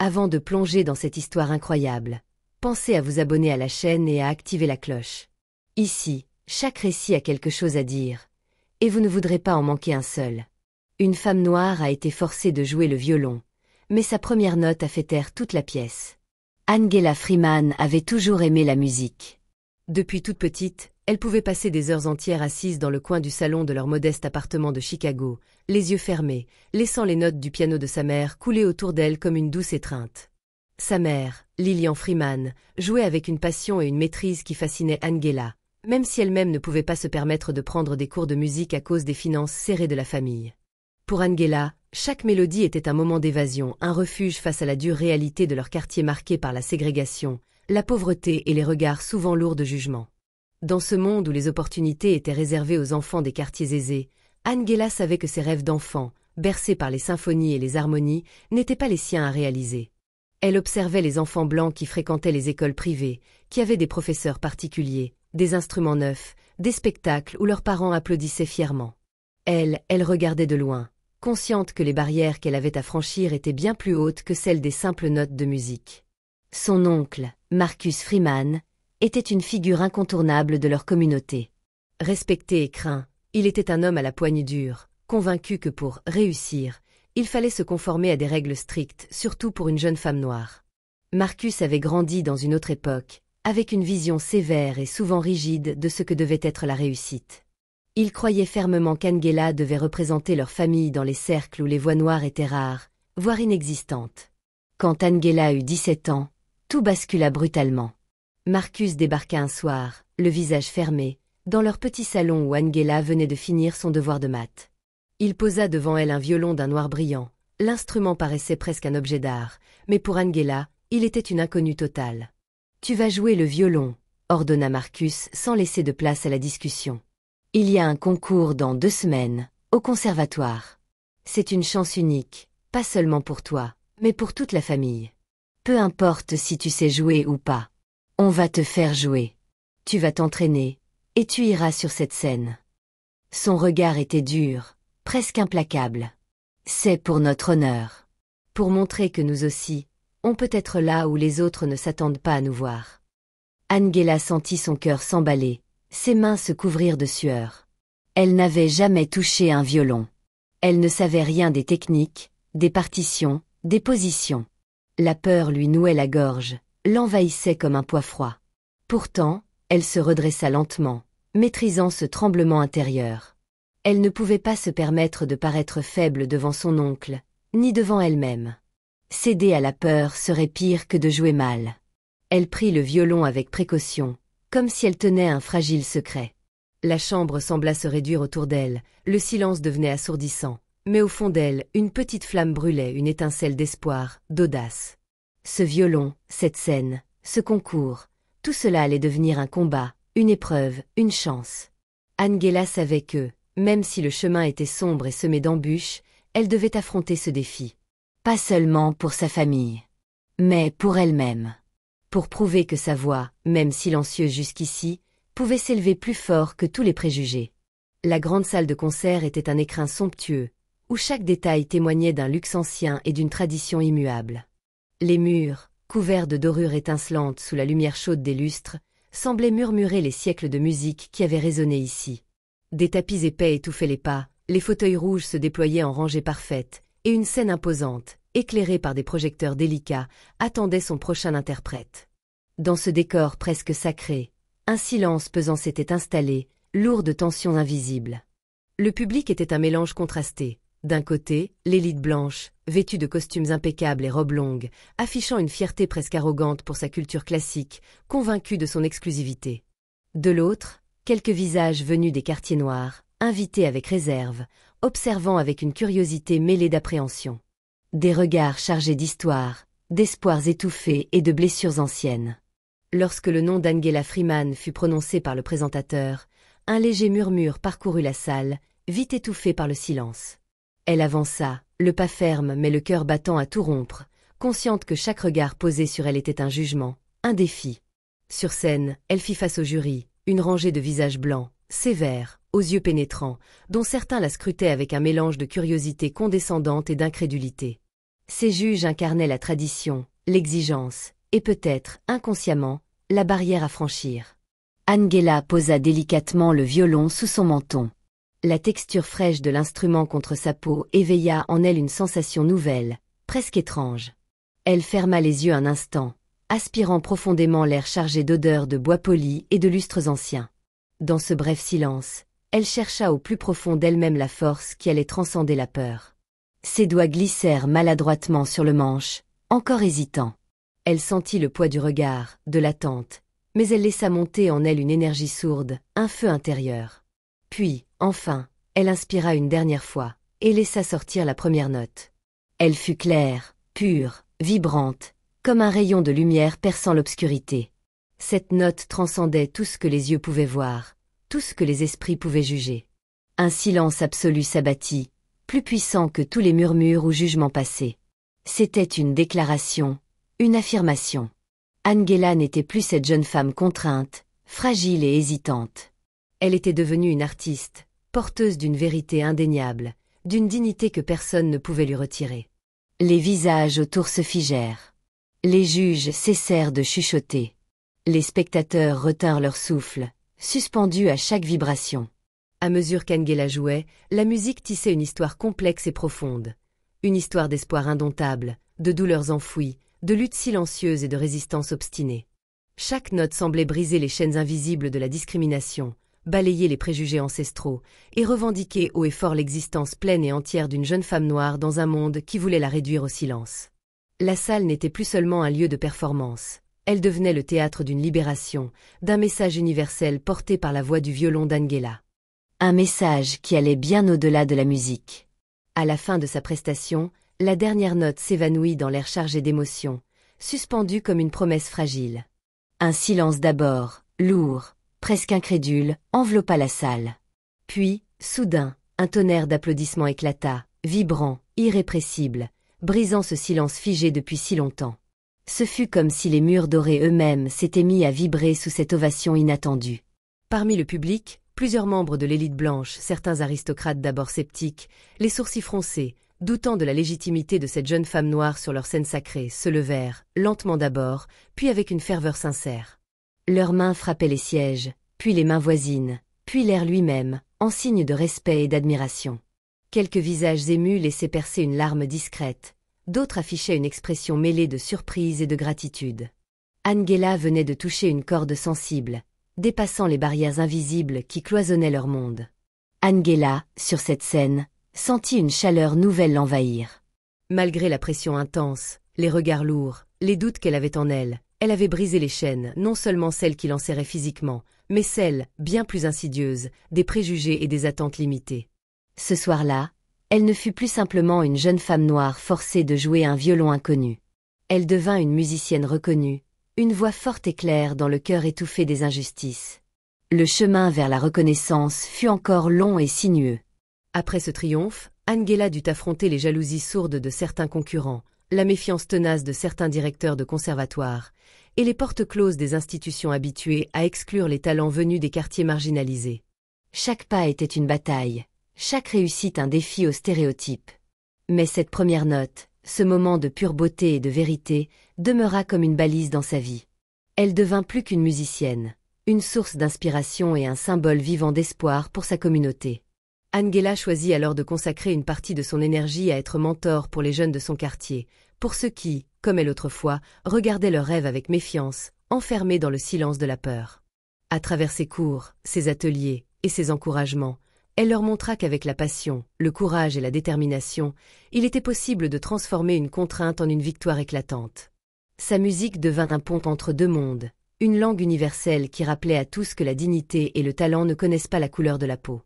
Avant de plonger dans cette histoire incroyable, pensez à vous abonner à la chaîne et à activer la cloche. Ici, chaque récit a quelque chose à dire, et vous ne voudrez pas en manquer un seul. Une femme noire a été forcée de jouer le violon, mais sa première note a fait taire toute la pièce. Angela Freeman avait toujours aimé la musique. Depuis toute petite, elle pouvait passer des heures entières assise dans le coin du salon de leur modeste appartement de Chicago, les yeux fermés, laissant les notes du piano de sa mère couler autour d'elle comme une douce étreinte. Sa mère, Lillian Freeman, jouait avec une passion et une maîtrise qui fascinaient Angela, même si elle-même ne pouvait pas se permettre de prendre des cours de musique à cause des finances serrées de la famille. Pour Angela, chaque mélodie était un moment d'évasion, un refuge face à la dure réalité de leur quartier marqué par la ségrégation, la pauvreté et les regards souvent lourds de jugement. Dans ce monde où les opportunités étaient réservées aux enfants des quartiers aisés, Angela savait que ses rêves d'enfant, bercés par les symphonies et les harmonies, n'étaient pas les siens à réaliser. Elle observait les enfants blancs qui fréquentaient les écoles privées, qui avaient des professeurs particuliers, des instruments neufs, des spectacles où leurs parents applaudissaient fièrement. Elle regardait de loin, consciente que les barrières qu'elle avait à franchir étaient bien plus hautes que celles des simples notes de musique. Son oncle, Marcus Freeman, était une figure incontournable de leur communauté. Respecté et craint, il était un homme à la poigne dure, convaincu que pour réussir, il fallait se conformer à des règles strictes, surtout pour une jeune femme noire. Marcus avait grandi dans une autre époque, avec une vision sévère et souvent rigide de ce que devait être la réussite. Il croyait fermement qu'Angela devait représenter leur famille dans les cercles où les voix noires étaient rares, voire inexistantes. Quand Angela eut 17 ans, tout bascula brutalement. Marcus débarqua un soir, le visage fermé, dans leur petit salon où Angela venait de finir son devoir de maths. Il posa devant elle un violon d'un noir brillant. L'instrument paraissait presque un objet d'art, mais pour Angela, il était une inconnue totale. « Tu vas jouer le violon », ordonna Marcus sans laisser de place à la discussion. « Il y a un concours dans 2 semaines, au conservatoire. C'est une chance unique, pas seulement pour toi, mais pour toute la famille. Peu importe si tu sais jouer ou pas. On va te faire jouer. Tu vas t'entraîner, et tu iras sur cette scène. » Son regard était dur, presque implacable. « C'est pour notre honneur. Pour montrer que nous aussi, on peut être là où les autres ne s'attendent pas à nous voir. » Angela sentit son cœur s'emballer, ses mains se couvrir de sueur. Elle n'avait jamais touché un violon. Elle ne savait rien des techniques, des partitions, des positions. La peur lui nouait la gorge, l'envahissait comme un poids froid. Pourtant, elle se redressa lentement, maîtrisant ce tremblement intérieur. Elle ne pouvait pas se permettre de paraître faible devant son oncle, ni devant elle-même. Céder à la peur serait pire que de jouer mal. Elle prit le violon avec précaution, comme si elle tenait un fragile secret. La chambre sembla se réduire autour d'elle, le silence devenait assourdissant, mais au fond d'elle, une petite flamme brûlait, une étincelle d'espoir, d'audace. Ce violon, cette scène, ce concours, tout cela allait devenir un combat, une épreuve, une chance. Angela savait que, même si le chemin était sombre et semé d'embûches, elle devait affronter ce défi. Pas seulement pour sa famille, mais pour elle-même. Pour prouver que sa voix, même silencieuse jusqu'ici, pouvait s'élever plus fort que tous les préjugés. La grande salle de concert était un écrin somptueux, où chaque détail témoignait d'un luxe ancien et d'une tradition immuable. Les murs, couverts de dorures étincelantes sous la lumière chaude des lustres, semblaient murmurer les siècles de musique qui avaient résonné ici. Des tapis épais étouffaient les pas, les fauteuils rouges se déployaient en rangées parfaites, et une scène imposante, éclairée par des projecteurs délicats, attendait son prochain interprète. Dans ce décor presque sacré, un silence pesant s'était installé, lourd de tensions invisibles. Le public était un mélange contrasté. D'un côté, l'élite blanche, vêtue de costumes impeccables et robes longues, affichant une fierté presque arrogante pour sa culture classique, convaincue de son exclusivité. De l'autre, quelques visages venus des quartiers noirs, invités avec réserve, observant avec une curiosité mêlée d'appréhension. Des regards chargés d'histoire, d'espoirs étouffés et de blessures anciennes. Lorsque le nom d'Angela Freeman fut prononcé par le présentateur, un léger murmure parcourut la salle, vite étouffé par le silence. Elle avança, le pas ferme mais le cœur battant à tout rompre, consciente que chaque regard posé sur elle était un jugement, un défi. Sur scène, elle fit face au jury, une rangée de visages blancs, sévères, aux yeux pénétrants, dont certains la scrutaient avec un mélange de curiosité condescendante et d'incrédulité. Ces juges incarnaient la tradition, l'exigence, et peut-être, inconsciemment, la barrière à franchir. Angela posa délicatement le violon sous son menton. La texture fraîche de l'instrument contre sa peau éveilla en elle une sensation nouvelle, presque étrange. Elle ferma les yeux un instant, aspirant profondément l'air chargé d'odeurs de bois poli et de lustres anciens. Dans ce bref silence, elle chercha au plus profond d'elle-même la force qui allait transcender la peur. Ses doigts glissèrent maladroitement sur le manche, encore hésitant. Elle sentit le poids du regard, de l'attente, mais elle laissa monter en elle une énergie sourde, un feu intérieur. Puis, enfin, elle inspira une dernière fois, et laissa sortir la première note. Elle fut claire, pure, vibrante, comme un rayon de lumière perçant l'obscurité. Cette note transcendait tout ce que les yeux pouvaient voir, tout ce que les esprits pouvaient juger. Un silence absolu s'abattit, plus puissant que tous les murmures ou jugements passés. C'était une déclaration, une affirmation. Angela n'était plus cette jeune femme contrainte, fragile et hésitante. Elle était devenue une artiste, porteuse d'une vérité indéniable, d'une dignité que personne ne pouvait lui retirer. Les visages autour se figèrent. Les juges cessèrent de chuchoter. Les spectateurs retinrent leur souffle, suspendus à chaque vibration. À mesure qu'Angela jouait, la musique tissait une histoire complexe et profonde. Une histoire d'espoir indomptable, de douleurs enfouies, de luttes silencieuses et de résistance obstinée. Chaque note semblait briser les chaînes invisibles de la discrimination, balayer les préjugés ancestraux, et revendiquer haut et fort l'existence pleine et entière d'une jeune femme noire dans un monde qui voulait la réduire au silence. La salle n'était plus seulement un lieu de performance, elle devenait le théâtre d'une libération, d'un message universel porté par la voix du violon d'Angela. Un message qui allait bien au-delà de la musique. À la fin de sa prestation, la dernière note s'évanouit dans l'air chargé d'émotion, suspendue comme une promesse fragile. Un silence d'abord, lourd, presque incrédule, enveloppa la salle. Puis, soudain, un tonnerre d'applaudissements éclata, vibrant, irrépressible, brisant ce silence figé depuis si longtemps. Ce fut comme si les murs dorés eux-mêmes s'étaient mis à vibrer sous cette ovation inattendue. Parmi le public, plusieurs membres de l'élite blanche, certains aristocrates d'abord sceptiques, les sourcils froncés, doutant de la légitimité de cette jeune femme noire sur leur scène sacrée, se levèrent, lentement d'abord, puis avec une ferveur sincère. Leurs mains frappaient les sièges, puis les mains voisines, puis l'air lui-même, en signe de respect et d'admiration. Quelques visages émus laissaient percer une larme discrète, d'autres affichaient une expression mêlée de surprise et de gratitude. Angela venait de toucher une corde sensible, dépassant les barrières invisibles qui cloisonnaient leur monde. Angela, sur cette scène, sentit une chaleur nouvelle l'envahir. Malgré la pression intense, les regards lourds, les doutes qu'elle avait en elle, elle avait brisé les chaînes, non seulement celles qui l'enserraient physiquement, mais celles, bien plus insidieuses, des préjugés et des attentes limitées. Ce soir-là, elle ne fut plus simplement une jeune femme noire forcée de jouer un violon inconnu. Elle devint une musicienne reconnue, une voix forte et claire dans le cœur étouffé des injustices. Le chemin vers la reconnaissance fut encore long et sinueux. Après ce triomphe, Angela dut affronter les jalousies sourdes de certains concurrents, la méfiance tenace de certains directeurs de conservatoires, et les portes closes des institutions habituées à exclure les talents venus des quartiers marginalisés. Chaque pas était une bataille, chaque réussite un défi aux stéréotypes. Mais cette première note, ce moment de pure beauté et de vérité, demeura comme une balise dans sa vie. Elle devint plus qu'une musicienne, une source d'inspiration et un symbole vivant d'espoir pour sa communauté. Angela choisit alors de consacrer une partie de son énergie à être mentor pour les jeunes de son quartier, pour ceux qui, comme elle autrefois, regardaient leurs rêves avec méfiance, enfermés dans le silence de la peur. À travers ses cours, ses ateliers et ses encouragements, elle leur montra qu'avec la passion, le courage et la détermination, il était possible de transformer une contrainte en une victoire éclatante. Sa musique devint un pont entre deux mondes, une langue universelle qui rappelait à tous que la dignité et le talent ne connaissent pas la couleur de la peau.